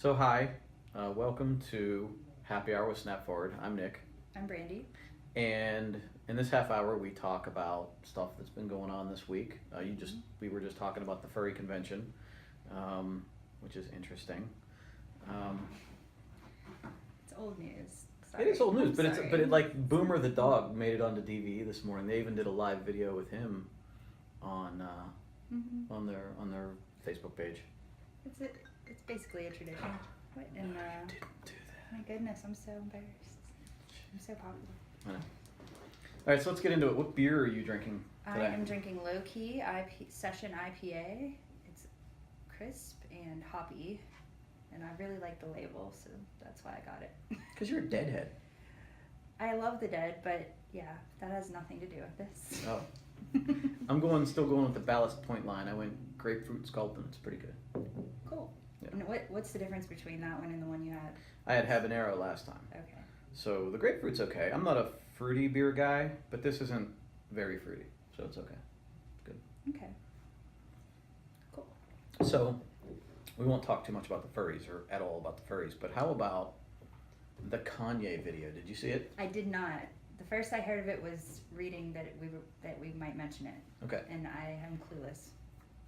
So hi, welcome to Happy Hour with Snap Forward. I'm Nick, I'm Brandy. and in this half hour we talk about stuff that's been going on this week. We were just talking about the furry convention, which is interesting. Um, It's old news. it is old news, Sorry. but it like Boomer the dog made it onto DVE this morning. They even did a live video with him on on their Facebook page. It's basically a tradition. What in No, you didn't do that. my goodness, I'm so embarrassed. I'm so popular. I know. All right, so let's get into it. What beer are you drinking today? I am drinking Low Key Session IPA. It's crisp and hoppy, and I really like the label, so that's why I got it. Because you're a deadhead. I love the Dead, but yeah, that has nothing to do with this. Oh. I'm still going with the Ballast Point line. I went grapefruit sculpin. It's pretty good. Cool. Yeah. And what's the difference between that one and the one you had? I had habanero last time. Okay. So the grapefruit's okay. I'm not a fruity beer guy, but this isn't very fruity, so it's okay. Good. Okay. Cool. So we won't talk too much about the furries or at all about the furries, but how about the Kanye video? Did you see it? I did not. The first I heard of it was reading that we might mention it, Okay. and I am clueless.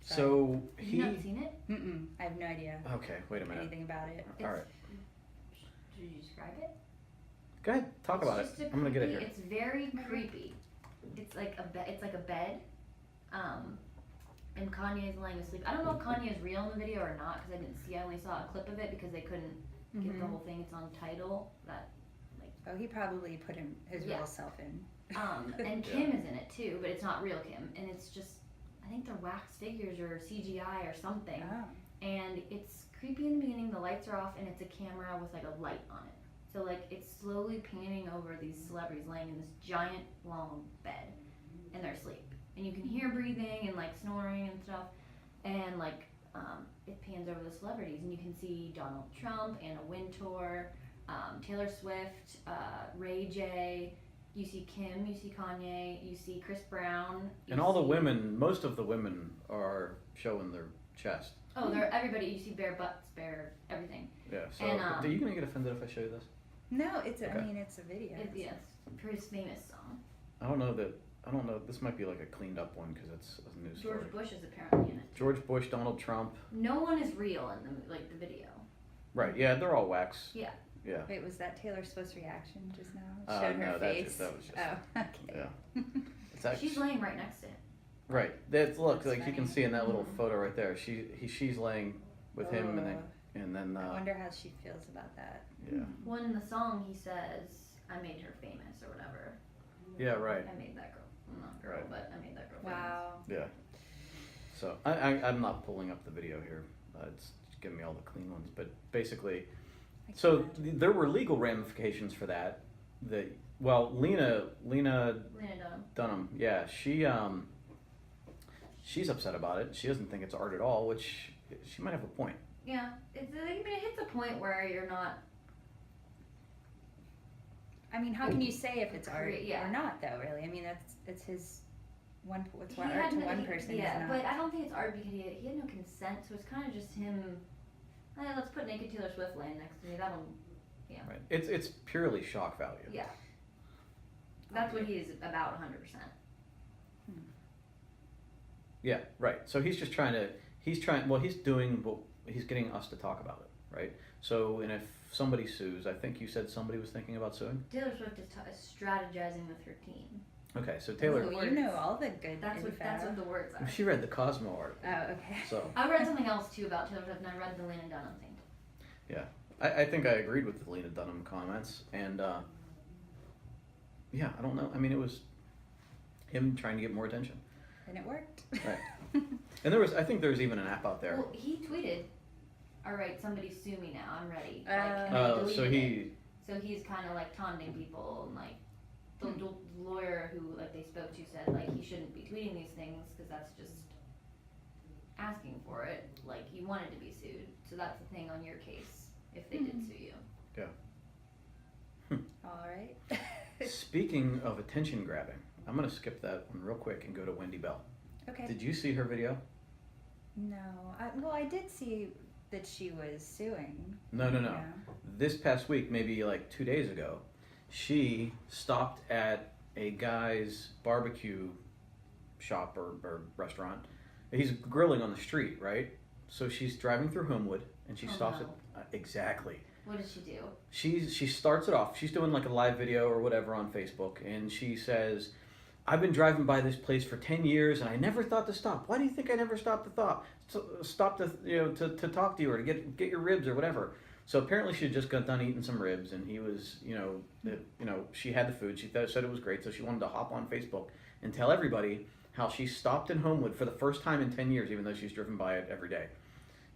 So Have he. you not seen it? I have no idea Okay, wait a minute. anything about it. All right. Should you describe it? Go ahead. Talk about it. It's just I'm gonna get it creepy- here. It's very creepy. It's like a bed. And Kanye's laying asleep. I don't know if Kanye is real in the video or not because I didn't see. I only saw a clip of it because they couldn't get the whole thing. It's on Tidal. Oh, he probably put his Yeah. real self in. And Kim is in it too, but it's not real Kim. And it's just, I think they're wax figures or CGI or something. Oh. And it's creepy in the beginning. The lights are off, and it's a camera with like a light on it. So like it's slowly panning over these celebrities laying in this giant long bed, and they're asleep. And you can hear breathing and like snoring and stuff. And like it pans over the celebrities, and you can see Donald Trump, Anna Wintour, Taylor Swift, Ray J. You see Kim, you see Kanye, you see Chris Brown. And all the women, most of the women are showing their chest. Oh, they're everybody. You see bare butts, bare everything. Yeah. So And, are you gonna get offended if I show you this? No, it's Okay. I mean it's a video. Yes, for his famous song. I don't know. This might be like a cleaned up one because it's a news story. George Bush is apparently in it. George Bush, Donald Trump. No one is real in the video. Right. Yeah, they're all wax. Yeah. Yeah. Wait, was that Taylor Swift's reaction just now? No, Her face. that was just. Oh, okay. Yeah. It's actually She's laying right next to him. right. That's look That's like you can funny. see in that little Mhm. photo right there. She's laying with him and then I wonder how she feels about that. yeah. Well, in the song, he says, "I made her famous" or whatever. Yeah. Right. I made that girl. Well, not girl, Right. but I made that girl Wow. Yeah. So I'm not pulling up the video here. It's giving me all the clean ones, but basically. I can So imagine. there were legal ramifications for that. Lena famous. Lena Dunham, yeah, she's upset about it. She doesn't think it's art at all, which she might have a point. Yeah, it hits a point where you're not. I mean, how can you say if it's art Yeah. or not, though? Really, I mean, it's his one. What's He art had to no- one he- person? Yeah, is not. but I don't think it's art because he had no consent, so it's kind of just him. Let's put naked Taylor Swift laying next to me. That'll. Right. It's purely shock value. Yeah. That's what he is about 100%. Yeah, right. So he's just he's getting us to talk about it, right? So, and if somebody sues, I think you said somebody was thinking about suing? Taylor Swift is strategizing with her team. Okay, so Taylor, Ooh, you know all the good That's info. what the words are. she read the Cosmo article. Oh, okay. So, I read something else too about Taylor Swift, and I read the Lena Dunham thing. I think I agreed with the Lena Dunham comments, and yeah, I don't know. I mean, it was him trying to get more attention. And it worked. Right. And I think there's even an app out there. Well, he tweeted, "All right, somebody sue me now. I'm ready." Oh, and they So deleted it. So he's kind of like taunting people, and like the lawyer who like they spoke to said like he shouldn't be tweeting these things because that's just asking for it. Like you wanted to be sued, so that's the thing on your case if they did sue you. All right. Speaking of attention grabbing, I'm gonna skip that one real quick and go to Wendy Bell. Okay. Did you see her video? No. Well, I did see that she was suing. No. Yeah. This past week, maybe like 2 days ago, she stopped at a guy's barbecue shop or restaurant. He's grilling on the street, right? So she's driving through Homewood, and she Oh, stops no. at exactly. What did she do? She starts it off. She's doing like a live video or whatever on Facebook, and she says, "I've been driving by this place for 10 years, and I never thought to stop. Why do you think I never stopped stop to to talk to you or to get your ribs or whatever?" So apparently she had just got done eating some ribs, and he was she had the food. She said it was great, so she wanted to hop on Facebook and tell everybody how she stopped in Homewood for the first time in 10 years, even though she's driven by it every day.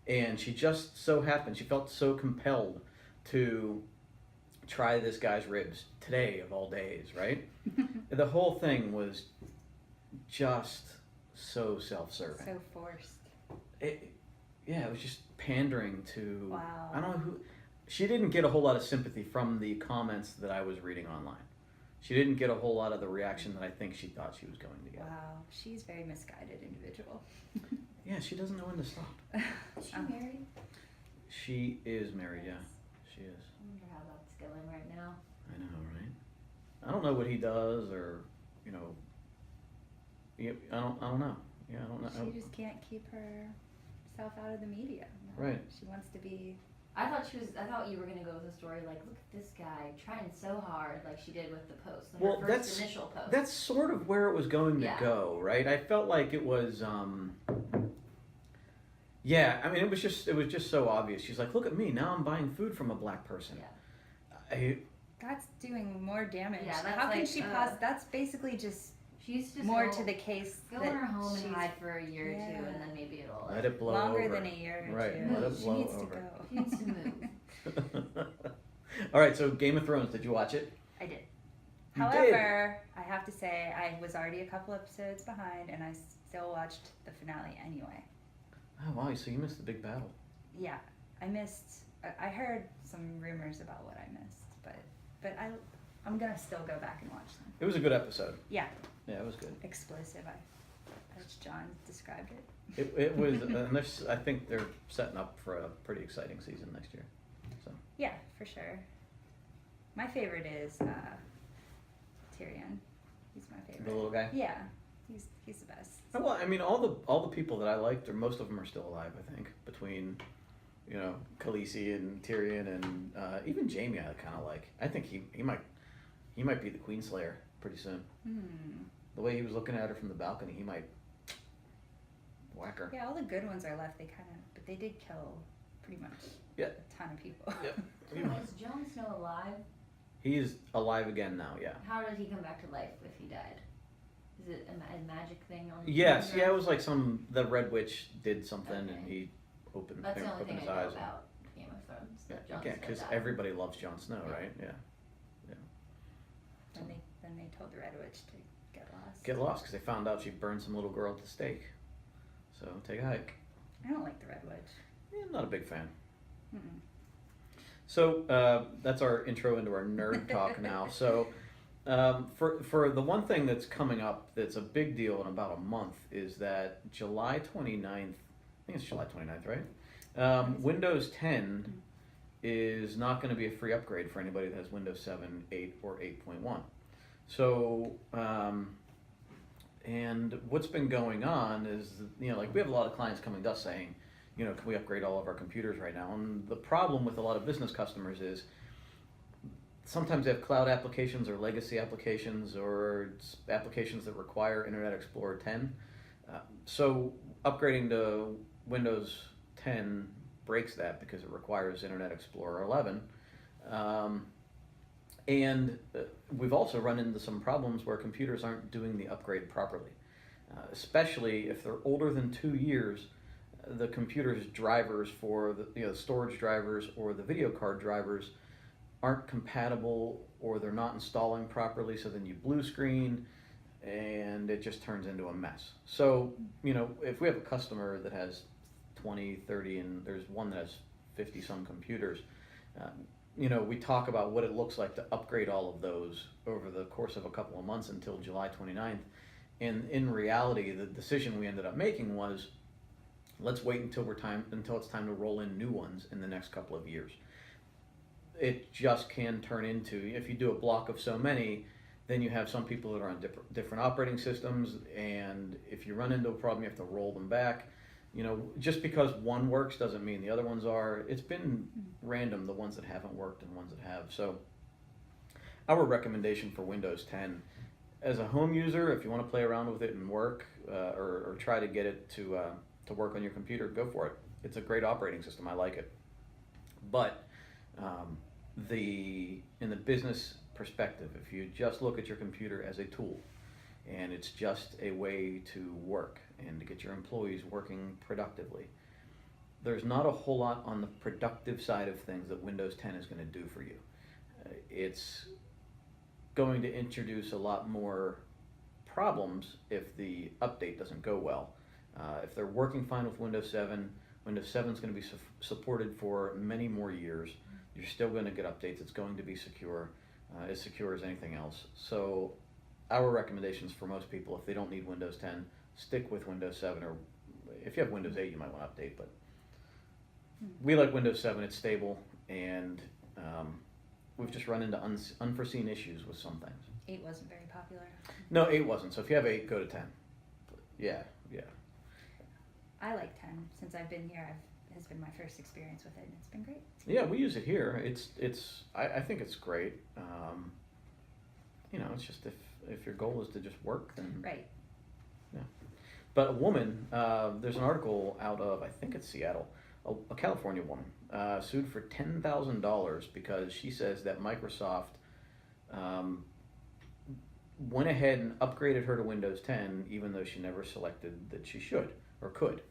And she just so happened, she felt so compelled to try this guy's ribs today of all days, right? The whole thing was just so self-serving. So forced. It was just pandering to. Wow. I don't know who. She didn't get a whole lot of sympathy from the comments that I was reading online. She didn't get a whole lot of the reaction that I think she thought she was going to get. Wow. She's a very misguided individual. Yeah, she doesn't know when to stop. Is she married? She is married, yeah. She is. I wonder how that's going right now. I know, right? I don't know what he does, or I don't know. Yeah, I don't know. She just can't keep herself out of the media. Right. She wants to be. I thought you were gonna go with a story like, look at this guy trying so hard, like she did with the post, like Well, her first initial post. That's sort of where it was going to Yeah. go, right? I felt like it was. Yeah, I mean, it was just so obvious. She's like, "Look at me! Now I'm buying food from a black person." Yeah. That's doing more damage. Yeah, that's How can like, she That's basically just She's just more to the case. go that in her home and she's hide for a year or two, Yeah. and then maybe it'll Let it blow longer over. than a year or Right, two. let it She blow needs over. to go. She needs to move. All right, so Game of Thrones. Did you watch it? I did. You However, I have to say I was already a couple episodes behind, and I still watched the finale anyway. Oh wow! So you missed the big battle. Yeah, I missed. I heard some rumors about what I missed, but I'm gonna still go back and watch them. It was a good episode. Yeah, Yeah, it was good. explosive. As John described it. It was. I think they're setting up for a pretty exciting season next year. So. Yeah, for sure. My favorite is Tyrion. He's my favorite. The little guy. Yeah, he's the best. Well, I mean, all the people that I liked, or most of them, are still alive. I think between, Khaleesi and Tyrion, and even Jaime, I kind of like. I think he might be the Queenslayer pretty soon. The way he was looking at her from the balcony, he might whack her. Yeah, all the good ones are left. But they did kill pretty much Yeah. a ton of people. Yep. Is Jon Snow alive? He is alive again now. Yeah. How did he come back to life if he died? Is it a magic thing on? Yes. on Yeah. It Earth? was like the Red Witch did something, and Okay. he opened That's the only opened thing his I know eyes. about Game of Thrones. Yeah. That Jon Again, Snow because died. everybody loves Jon Snow, Yeah. right? Yeah. Then they told the Red Witch to get lost. Get lost because they found out she burned some little girl at the stake. So take a hike. I don't like the Red Witch. Yeah, I'm not a big fan. Mm-mm. So that's our intro into our nerd talk now. So for the one thing that's coming up that's a big deal in about a month is that July 29th, I think it's July 29th, right? Windows 10 is not going to be a free upgrade for anybody that has Windows 7, 8, or 8.1. So, and what's been going on is, like we have a lot of clients coming to us saying, can we upgrade all of our computers right now? And the problem with a lot of business customers is sometimes they have cloud applications or legacy applications or applications that require Internet Explorer 10. So upgrading to Windows 10 breaks that because it requires Internet Explorer 11. And we've also run into some problems where computers aren't doing the upgrade properly, especially if they're older than 2 years. The computer's drivers for the storage drivers or the video card drivers aren't compatible, or they're not installing properly, so then you blue screen and it just turns into a mess. So, if we have a customer that has 20, 30, and there's one that has 50 some computers, we talk about what it looks like to upgrade all of those over the course of a couple of months until July 29th. And in reality, the decision we ended up making was, Let's wait until it's time to roll in new ones in the next couple of years. It just can turn into, if you do a block of so many, then you have some people that are on different operating systems, and if you run into a problem, you have to roll them back. Just because one works doesn't mean the other ones are. It's been random, the ones that haven't worked and ones that have. So our recommendation for Windows 10, as a home user, if you want to play around with it and work, or try to get it to work on your computer, go for it. It's a great operating system. I like it. But in the business perspective, if you just look at your computer as a tool, and it's just a way to work and to get your employees working productively, there's not a whole lot on the productive side of things that Windows 10 is going to do for you. It's going to introduce a lot more problems if the update doesn't go well. If they're working fine with Windows 7, Windows 7 is going to be supported for many more years. You're still going to get updates. It's going to be secure as anything else. So our recommendations for most people, if they don't need Windows 10, stick with Windows 7, or if you have Windows 8, you might want to update, but we like Windows 7. It's stable, and we've just run into unforeseen issues with some things. 8 wasn't very popular. No, 8 wasn't. So if you have 8, go to 10. Yeah. I like 10. Since I've been here, has been my first experience with it, and it's been great. Yeah, we use it here. I think it's great. It's just if your goal is to just work, then Right. yeah. But a woman, there's an article out of, I think it's Seattle, a California woman sued for $10,000 because she says that Microsoft went ahead and upgraded her to Windows 10, even though she never selected that she should or could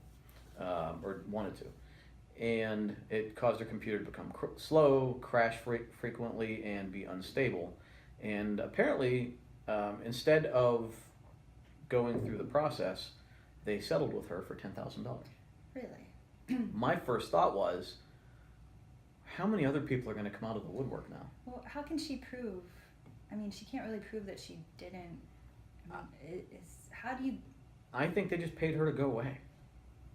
or wanted to. And it caused her computer to become slow, crash frequently, and be unstable. And apparently, instead of going through the process, they settled with her for $10,000. Really? My first thought was, how many other people are going to come out of the woodwork now? Well, how can she prove? I mean, she can't really prove that she didn't. How do you? I think they just paid her to go away.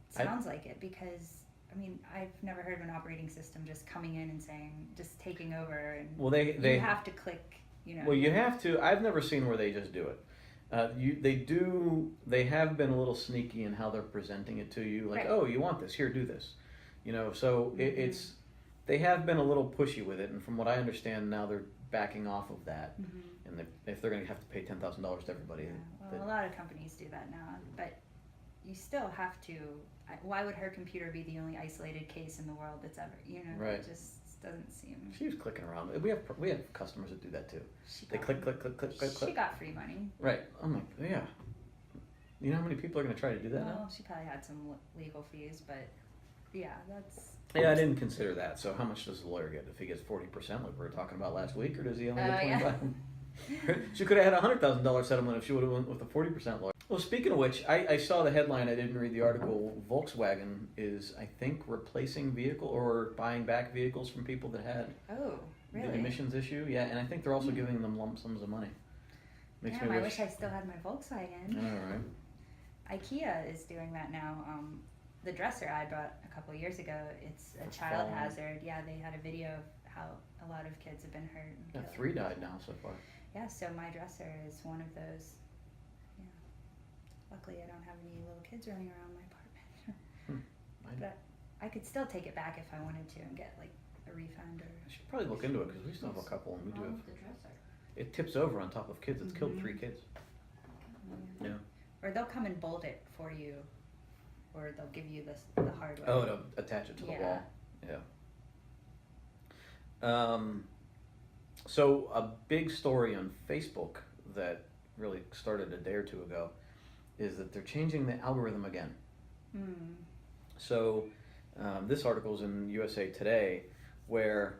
Sounds like it, because I mean, I've never heard of an operating system just coming in and just taking over, and Well, they you have to click. Well, you have to. I've never seen where they just do it. They have been a little sneaky in how they're presenting it to you. Like, Right. oh, you want this? Here, do this. So it's they have been a little pushy with it, and from what I understand now, they're backing off of that. And if they're going to have to pay $10,000 to everybody, Well, a lot of companies do that now, but you still have to. Why would her computer be the only isolated case in the world that's ever? Right. It just doesn't seem. she was clicking around. We have customers that do that too. They got- click. She got free money. Right. I'm like, yeah. You know how many people are going to try to do that now? Well, she probably had some legal fees, but yeah, that's. Yeah, I didn't consider that. So how much does the lawyer get? If he gets 40%, like we were talking about last week, or does he only get 25? Yeah. She could have had a $100,000 settlement if she would have went with a 40% lawyer. Well, speaking of which, I saw the headline. I didn't read the article. Volkswagen is, I think, replacing vehicle or buying back vehicles from people that had Oh, really? the emissions issue. Yeah, and I think they're also giving them lump sums of money. Makes Damn, me I wish. wish I still had my Volkswagen. All right. IKEA is doing that now. The dresser I bought a couple years ago, it's a child falling. hazard. Yeah, they had a video of how a lot of kids have been hurt. And Yeah, killed. 3 died now so far. Yeah, so my dresser is one of those. Yeah. Luckily, I don't have any little kids running around my apartment. But I could still take it back if I wanted to and get like a refund or. I should probably look into it because we still have a couple, and we do Wrong have. with the dresser. It tips over on top of kids. It's killed 3 kids. Yeah. Or they'll come and bolt it for you, or they'll give you the hardware. Oh, to attach it to the wall. Yeah. So a big story on Facebook that really started a day or 2 ago is that they're changing the algorithm again. So this article is in USA Today, where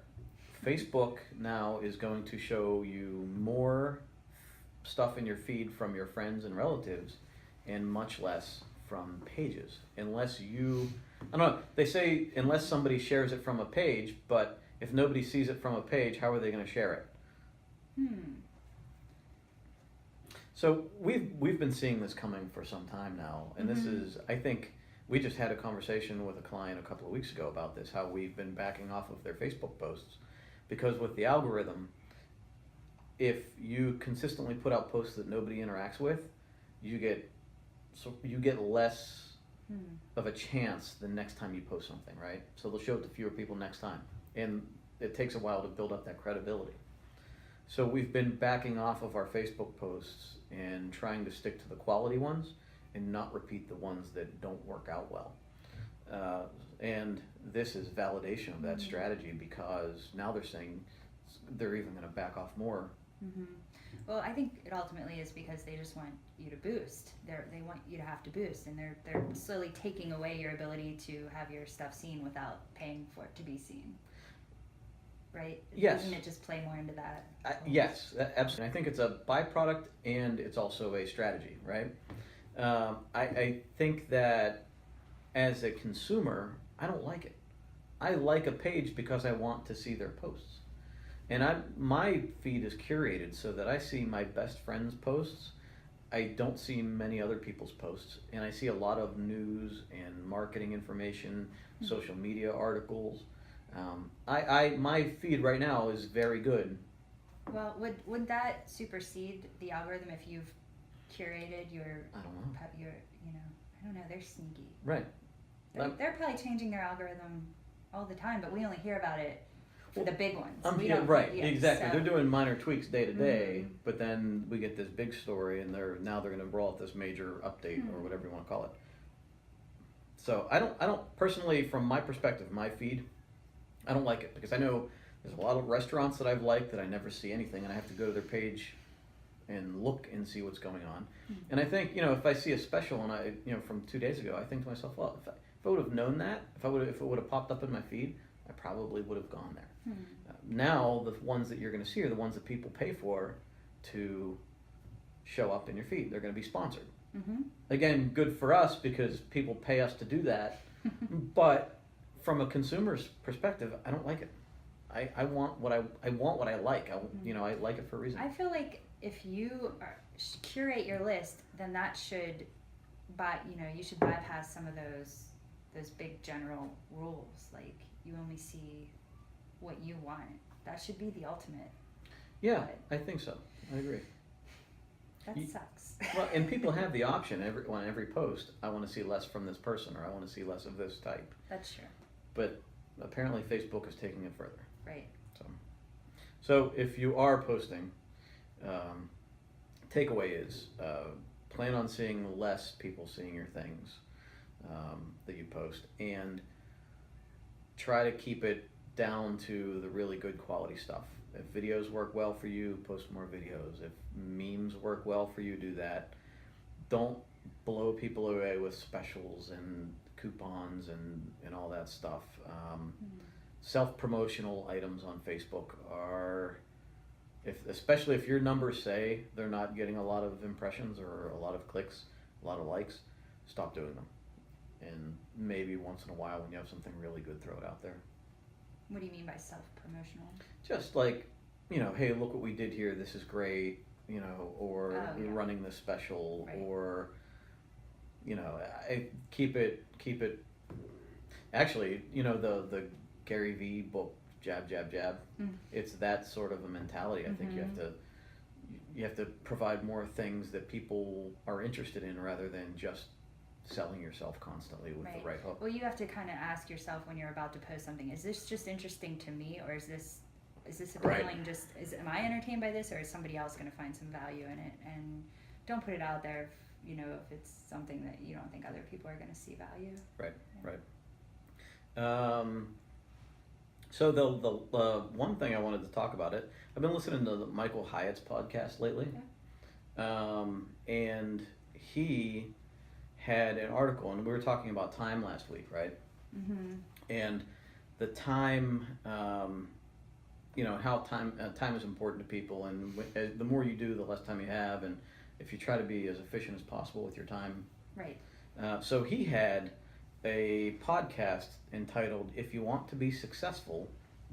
Facebook now is going to show you more stuff in your feed from your friends and relatives and much less from pages. Unless I don't know, they say unless somebody shares it from a page, but if nobody sees it from a page, how are they going to share it? So we've been seeing this coming for some time now, and this is, I think, we just had a conversation with a client a couple of weeks ago about this, how we've been backing off of their Facebook posts because with the algorithm, if you consistently put out posts that nobody interacts with, you get less of a chance the next time you post something, right? So they'll show it to fewer people next time, and it takes a while to build up that credibility. So we've been backing off of our Facebook posts and trying to stick to the quality ones and not repeat the ones that don't work out well. And this is validation of that strategy because now they're saying they're even going to back off more. Well, I think it ultimately is because they just want you to boost. They want you to have to boost, and they're slowly taking away your ability to have your stuff seen without paying for it to be seen. Right? Yes. Doesn't it just play more into that? Yes, absolutely. I think it's a byproduct and it's also a strategy, right? I think that as a consumer, I don't like it. I like a page because I want to see their posts. And my feed is curated so that I see my best friends' posts. I don't see many other people's posts. And I see a lot of news and marketing information, social media articles. My feed right now is very good. Well, would that supersede the algorithm if you've curated your? I don't know. I don't know. They're sneaky. Right. They're probably changing their algorithm all the time, but we only hear about it for the big ones. Exactly. So. They're doing minor tweaks day to day, but then we get this big story, and they're going to roll out this major update or whatever you want to call it. So I don't personally, from my perspective, my feed, I don't like it because I know there's a lot of restaurants that I've liked that I never see anything, and I have to go to their page and look and see what's going on. And I think, if I see a special and from 2 days ago, I think to myself, well, if I would have known that, if it would have popped up in my feed, I probably would have gone there. Now the ones that you're going to see are the ones that people pay for to show up in your feed. They're going to be sponsored. Again, good for us because people pay us to do that. But from a consumer's perspective, I don't like it. I want what I like. I like it for a reason. I feel like if you curate your list, then that should you should bypass some of those big general rules. Like you only see what you want. That should be the ultimate. Yeah, I think so. I agree. That sucks. Well, and people have the option on every post. I want to see less from this person, or I want to see less of this type. That's true. But apparently, Facebook is taking it further. Right. So if you are posting, takeaway is plan on seeing less people seeing your things that you post, and try to keep it down to the really good quality stuff. If videos work well for you, post more videos. If memes work well for you, do that. Don't blow people away with specials and coupons and all that stuff. Self-promotional items on Facebook are, especially if your numbers say they're not getting a lot of impressions or a lot of clicks, a lot of likes, stop doing them. And maybe once in a while when you have something really good, throw it out there. What do you mean by self-promotional? Just like, hey, look what we did here. This is great, or we're running this special, right. Or, I keep it. Actually, the Gary V book, Jab, Jab, Jab. It's that sort of a mentality. I think you have to provide more things that people are interested in rather than just selling yourself constantly with the right hook. Well, you have to kind of ask yourself when you're about to post something, is this just interesting to me, or is this appealing? Right. Am I entertained by this, or is somebody else going to find some value in it? And don't put it out there if it's something that you don't think other people are going to see value. Right. So the one thing I wanted to talk about I've been listening to Michael Hyatt's podcast lately, and he had an article, and we were talking about time last week, right? And the time, how time is important to people, and the more you do, the less time you have, and if you try to be as efficient as possible with your time. Right. So he had a podcast entitled "If You Want to Be Successful,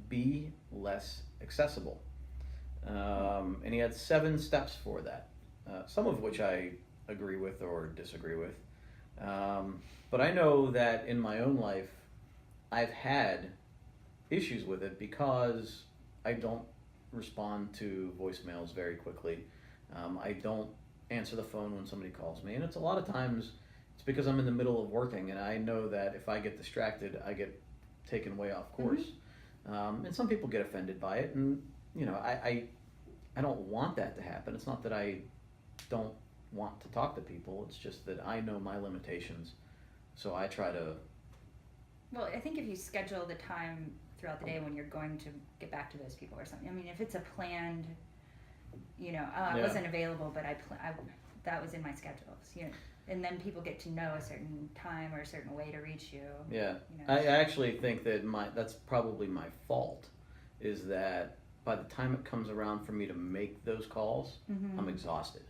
Be Less Accessible," and he had 7 steps for that, some of which I agree with or disagree with. But I know that in my own life, I've had issues with it because I don't respond to voicemails very quickly. I don't answer the phone when somebody calls me, and it's a lot of times it's because I'm in the middle of working, and I know that if I get distracted, I get taken way off course. And some people get offended by it, and you know, I don't want that to happen. It's not that I don't want to talk to people. It's just that I know my limitations, so I try to. Well, I think if you schedule the time throughout the day when you're going to get back to those people or something. I mean, if it's a planned, you know, I wasn't available, but I that was in my schedules. You know, and then people get to know a certain time or a certain way to reach you. Yeah, you know. I actually think that that's probably my fault, is that by the time it comes around for me to make those calls, I'm exhausted.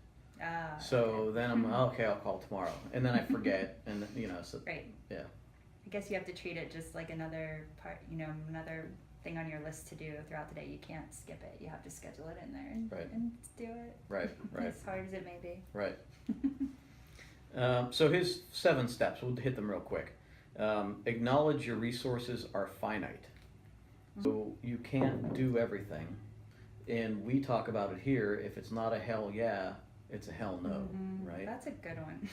So then I'm okay. I'll call tomorrow, and then I forget, and you know, so right. Yeah. I guess you have to treat it just like another part, you know, another thing on your list to do throughout the day. You can't skip it. You have to schedule it in there and, Right. and do it. Right. As hard as it may be. Right. So his 7 steps, we'll hit them real quick. Acknowledge your resources are finite. So you can't do everything. And we talk about it here. If it's not a hell yeah, it's a hell no, right? That's a good one.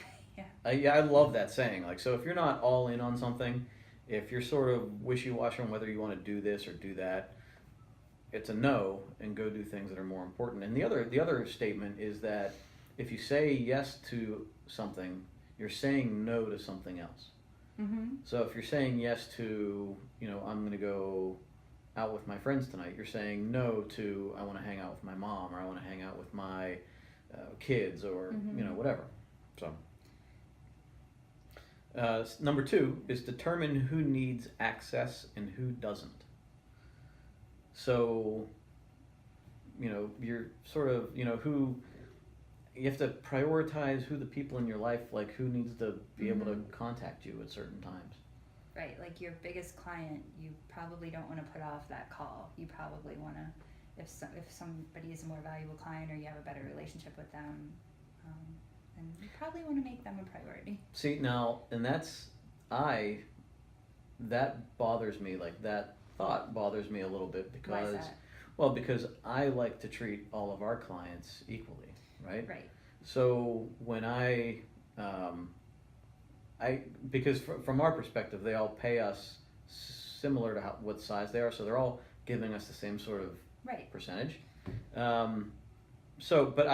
I love that saying. Like, so if you're not all in on something, if you're sort of wishy-washy on whether you want to do this or do that, it's a no, and go do things that are more important. And the other statement is that if you say yes to something, you're saying no to something else. So if you're saying yes to, you know, I'm going to go out with my friends tonight, you're saying no to, I want to hang out with my mom, or I want to hang out with my kids, or you know, whatever. So number 2 is determine who needs access and who doesn't. So, you know, you're sort of, you know, you have to prioritize who the people in your life, like who needs to be able to contact you at certain times. Right, like your biggest client, you probably don't want to put off that call. You probably want to, if somebody is a more valuable client or you have a better relationship with them, and you probably want to make them a priority. See, now, and that bothers me, like that thought bothers me a little bit because, why is that? Well, because I like to treat all of our clients equally, right? Right. So when because from our perspective, they all pay us similar to what size they are, so they're all giving us the same sort of percentage. So, but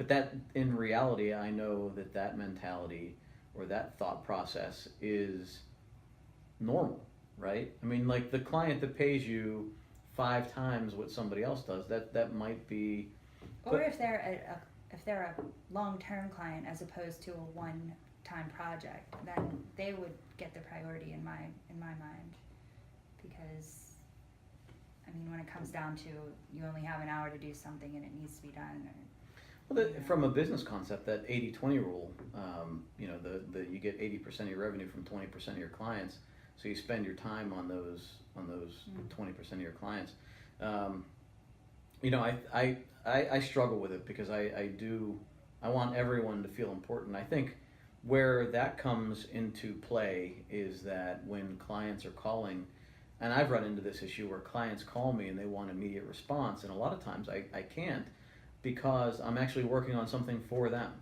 that in reality, I know that mentality or that thought process is normal, right? I mean, like the client that pays you 5 times what somebody else does, that might be. Or if they're a long-term client as opposed to a one-time project, then they would get the priority in my mind, because I mean, when it comes down to you only have an hour to do something and it needs to be done. Well, from a business concept, that 80-20 rule, you know, you get 80% of your revenue from 20% of your clients, so you spend your time on those 20% of your clients. You know, I struggle with it because I want everyone to feel important. I think where that comes into play is that when clients are calling, and I've run into this issue where clients call me and they want immediate response, and a lot of times I can't, because I'm actually working on something for them.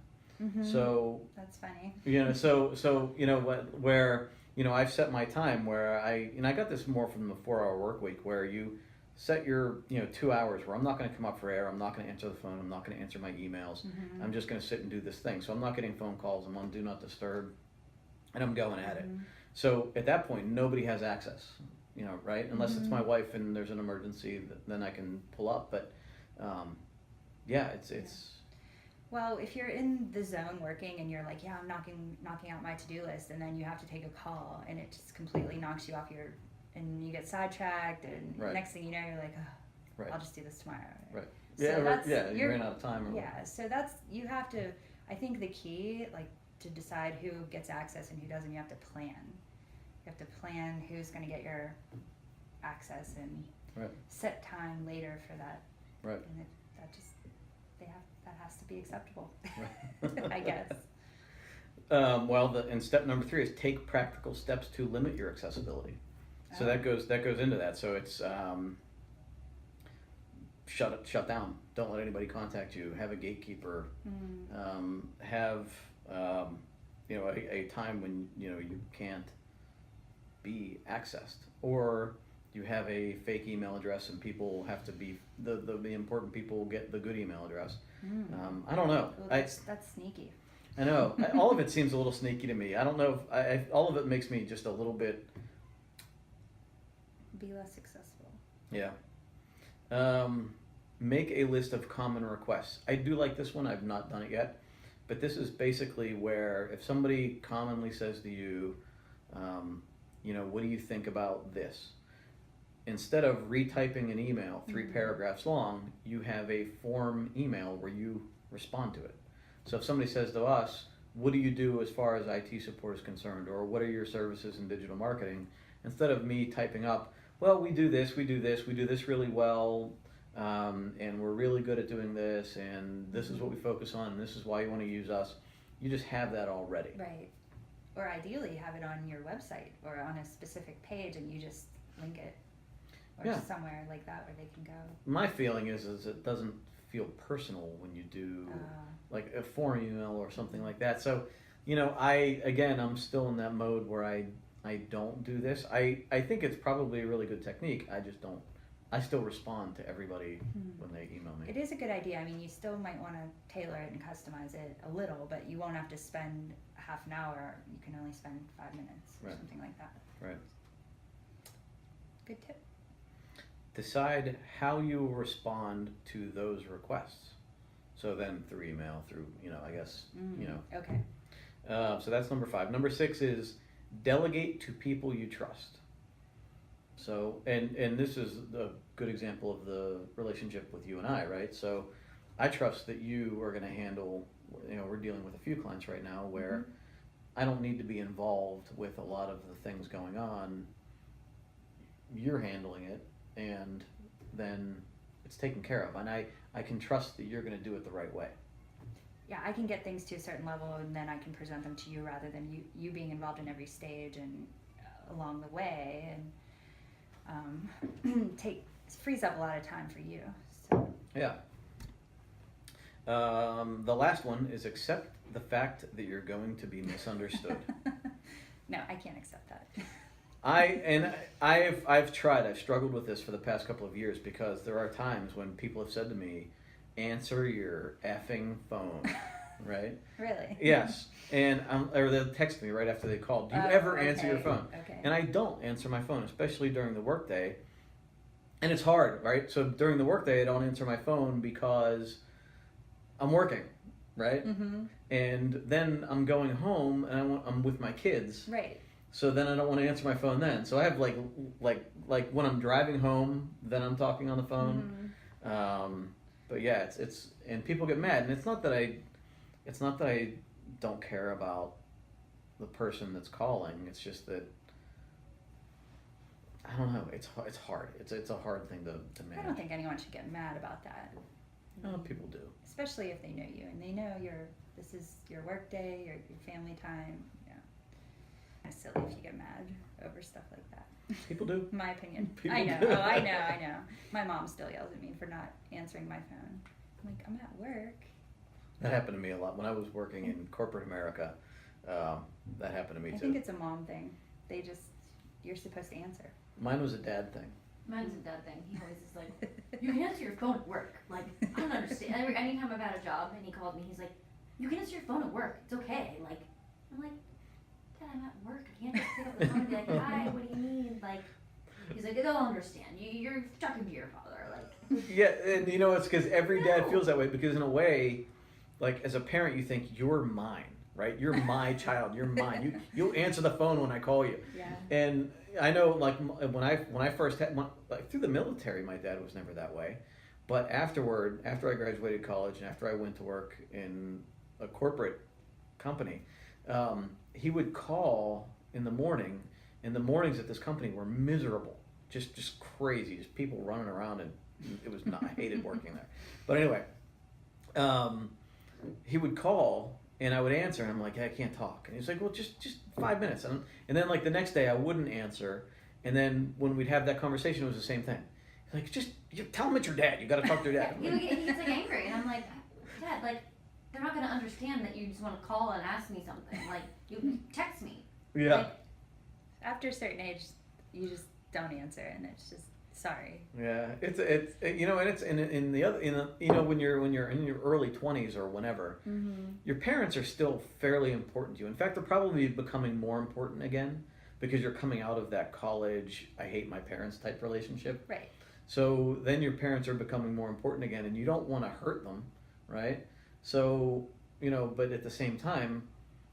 So that's funny. You know, so you know where you know I've set my time where I got this more from the 4-hour work week, where you set your 2 hours where I'm not going to come up for air, I'm not going to answer the phone, I'm not going to answer my emails, I'm just going to sit and do this thing. So I'm not getting phone calls, I'm on do not disturb, and I'm going at it. So at that point, nobody has access. You know, right? Unless it's my wife and there's an emergency, then I can pull up. But yeah, it's. Well, if you're in the zone working and you're like, yeah, I'm knocking out my to-do list, and then you have to take a call, and it just completely knocks you off and you get sidetracked, and next thing you know, you're like, oh, I'll just do this tomorrow. Right. So you ran out of time. So you have to. I think the key, like, to decide who gets access and who doesn't, you have to plan. You have to plan who's going to get your access and set time later for that. Right. And that has to be acceptable, I guess. And step number 3 is take practical steps to limit your accessibility. So Oh. that goes into that. So it's shut down. Don't let anybody contact you. Have a gatekeeper. Have a time when you can't be accessed, or you have a fake email address and people have to be the important people get the good email address. I don't know. Well, that's sneaky. I know. All of it seems a little sneaky to me. I don't know if all of it makes me just a little bit. Be less successful. Yeah. Make a list of common requests. I do like this one. I've not done it yet, but this is basically where if somebody commonly says to you, what do you think about this? Instead of retyping an email 3 paragraphs long, you have a form email where you respond to it. So if somebody says to us, what do you do as far as IT support is concerned, or what are your services in digital marketing? Instead of me typing up, well, we do this really well, and we're really good at doing this, and this is what we focus on, and this is why you want to use us. You just have that already. Right. Or ideally have it on your website or on a specific page and you just link it. Or somewhere like that where they can go. My feeling is it doesn't feel personal when you do like a forum email or something like that. So, I'm still in that mode where I don't do this. I think it's probably a really good technique. I just don't. I still respond to everybody when they email me. It is a good idea. I mean, you still might want to tailor it and customize it a little, but you won't have to spend half an hour. You can only spend 5 minutes or something like that. Right. Good tip. Decide how you will respond to those requests. So then through email, through, Okay. So that's number 5. Number 6 is delegate to people you trust. So, and this is a good example of the relationship with you and I, right? So I trust that you are going to handle, we're dealing with a few clients right now where I don't need to be involved with a lot of the things going on. You're handling it, and then it's taken care of. And I can trust that you're going to do it the right way. Yeah, I can get things to a certain level and then I can present them to you rather than you being involved in every stage and along the way, and frees up a lot of time for you. So. Yeah. The last one is accept the fact that you're going to be misunderstood. No, I can't accept that. I've tried. I've struggled with this for the past couple of years because there are times when people have said to me, "Answer your effing phone," right? Really? Yes. And or they'll text me right after they call. Do you ever answer your phone? Okay. And I don't answer my phone, especially during the workday. And it's hard, right? So during the workday, I don't answer my phone because I'm working, right? Mm-hmm. And then I'm going home and I'm with my kids. Right. So then I don't want to answer my phone then. So I have like when I'm driving home, then I'm talking on the phone. Mm-hmm. But yeah, it's and people get mad, and it's not that I don't care about the person that's calling. It's just that I don't know. It's hard. It's a hard thing to manage. I don't think anyone should get mad about that. People do. Especially if they know you and they know this is your work day, your family time. Yeah. It's silly if you get mad over stuff like that. People do. My opinion. People I know. do. Oh, I know. My mom still yells at me for not answering my phone. I'm like, I'm at work. That happened to me a lot when I was working in corporate America. That happened to me too. I think it's a mom thing. You're supposed to answer. Mine was a dad thing. Mine's a dad thing. He always is like, you can answer your phone at work. Like, I don't understand. Anytime I've had a job and he called me, he's like, you can answer your phone at work. It's okay. Like, I'm like, Dad, I'm at work. I can't just pick up the phone and be like, hi, what do you need? Like, he's like, they'll understand. You're talking to your father. Like, Yeah, and it's because every dad feels that way, because in a way, like as a parent, you think you're mine, right? You're my child. You're mine. You'll answer the phone when I call you. Yeah. And I know, like when I first had through the military, my dad was never that way, but after I graduated college and after I went to work in a corporate company, he would call in the morning, and the mornings at this company were miserable, just crazy, just people running around, and it was not. I hated working there, but anyway, he would call and I would answer, and I'm like, I can't talk. And he's like, well, just 5 minutes. And then like the next day, I wouldn't answer. And then when we'd have that conversation, it was the same thing. He's like, you tell him it's your dad. You got to talk to your dad. He gets like angry, and I'm like, Dad, like they're not gonna understand that you just want to call and ask me something. Like you text me. Yeah. Like, After a certain age, you just don't answer, and it's just sorry. Yeah, it's you know, and it's in the other you know, when you're in your early 20s or whenever, your parents are still fairly important to you. In fact, they're probably becoming more important again because you're coming out of that college I hate my parents type relationship. Right. So then your parents are becoming more important again, and you don't want to hurt them, right? So you know, but at the same time,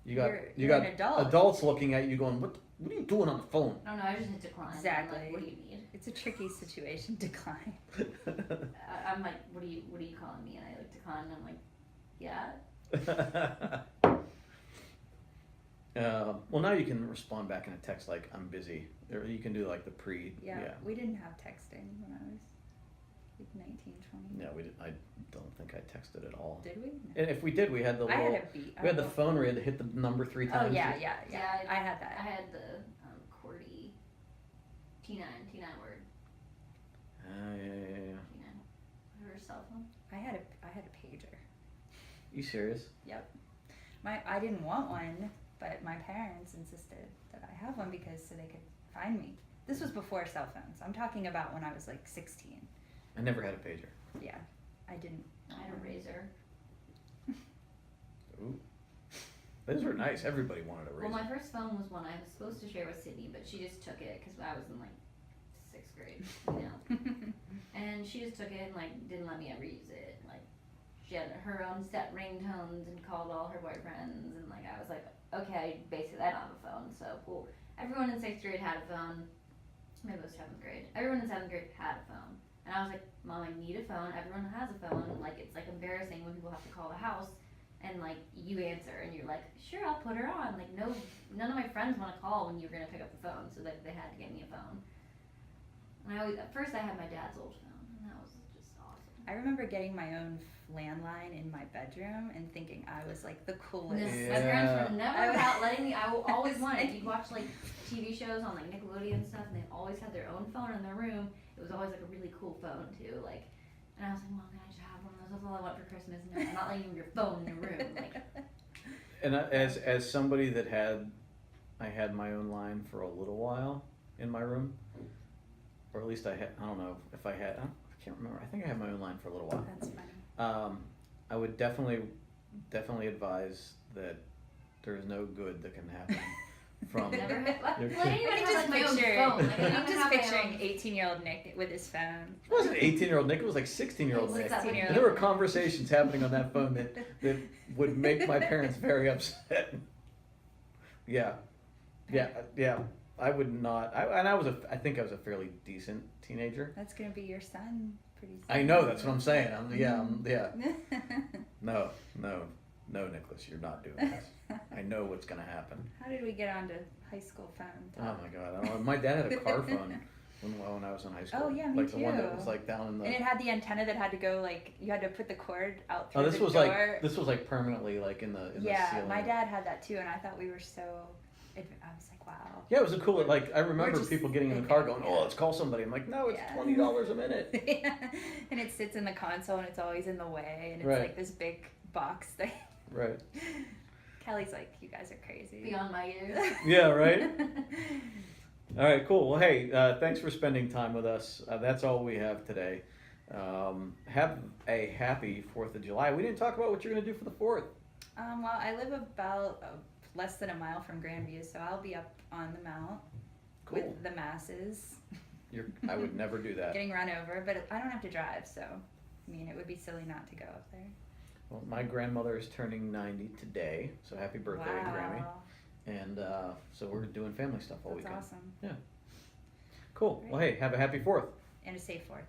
you got You're an adult. adults looking at you going, what are you doing on the phone? I don't know. I just hit decline. Exactly. I'm like, what do you need? It's a tricky situation. Decline. I'm like, what are you calling me? And I like decline, and I'm like, yeah. Well, now you can respond back in a text like I'm busy, or you can do like the pre. Yeah. We didn't have texting when I was like 19, 20. Yeah, we did. I don't think I texted at all. Did we? No. And if we did, we had the I little. had a beat. We had the phone where you had to hit the number 3 Oh times. yeah. Yeah, I had that. I had the QWERTY T9 word. Yeah. T9. Her cell phone. I had a pager. You serious? Yep. I didn't want one, but my parents insisted that I have one because so they could find me. This was before cell phones. I'm talking about when I was like 16. I never had a pager. Yeah, I didn't. I had a razor. Ooh. Those were nice. Everybody wanted a razor. Well, my first phone was one I was supposed to share with Sydney, but she just took it because I was in like 6th grade, you know. And she just took it and like didn't let me ever use it. Like she had her own set ringtones and called all her boyfriends, and like I was like, okay, basically I don't have a phone, so cool. Everyone in 6th grade had a phone. Maybe it was 7th grade. Everyone in 7th grade had a phone. And I was like, Mom, I need a phone. Everyone has a phone. Like, it's like embarrassing when people have to call the house and like you answer and you're like, sure, I'll put her on. Like, no, none of my friends want to call when you're going to pick up the phone. So like, they had to get me a phone. And at first I had my dad's old phone, and that was just awesome. I remember getting my own landline in my bedroom and thinking I was like the coolest. Yeah. My parents were never I was- about letting me. I always wanted. You'd watch like TV shows on like Nickelodeon and stuff, and they always had their own phone in their room. It was always like a really cool phone too. Like, and I was like, Mom, can I just have one of those? That's all I want for Christmas. No, I'm not letting you have your phone in your room. Like, And as somebody that I had my own line for a little while in my room, or at least I don't know if I can't remember. I think I had my own line for a little while. That's funny. I would definitely advise that there is no good that can happen from. never had. Your Well, I didn't even I can have just like my own picture. phone. Like, I didn't I'm even just have my picturing own- 18-year-old Nick with his phone. It wasn't 18-year-old Nick. It was like 16-year-old Nick. 16-year-old. And there were conversations happening on that phone that would make my parents very upset. Yeah. I would not. I think I was a fairly decent teenager. That's gonna be your son pretty soon. I know. That's what I'm saying. Yeah. No, Nicholas, you're not doing this. I know what's gonna happen. How did we get onto high school phone Oh talk? my God. I don't know. My dad had a car phone when I was in high school. Oh, yeah, me like the one that too. was like down in the. And it had the antenna that had to go like you had to put the cord out through Oh, this the was door. like permanently like in the Yeah, ceiling. my dad had that too, and I thought we were so. I was like, wow. Yeah, it was a cool. Like I remember just people getting in the car going, "Oh, let's call somebody." I'm like, "No, it's Yeah. $20 a minute." Yeah. And it sits in the console, and it's always in the way, and it's Right. like this big box thing. Right. Kelly's like, you guys are crazy. Beyond my years. Yeah. Right. All right. Cool. Well, hey, thanks for spending time with us. That's all we have today. Have a happy 4th of July. We didn't talk about what you're going to do for the 4th. Well, I live about less than a mile from Grandview, so I'll be up on the mount Cool. with the masses, I would never do that. getting run over, but I don't have to drive, so I mean, it would be silly not to go up there. Well, my grandmother is turning 90 today, so happy birthday, Wow. Grammy. And so we're doing family stuff all That's weekend. awesome. Cool. Well, hey, have a happy 4th. And a safe 4th.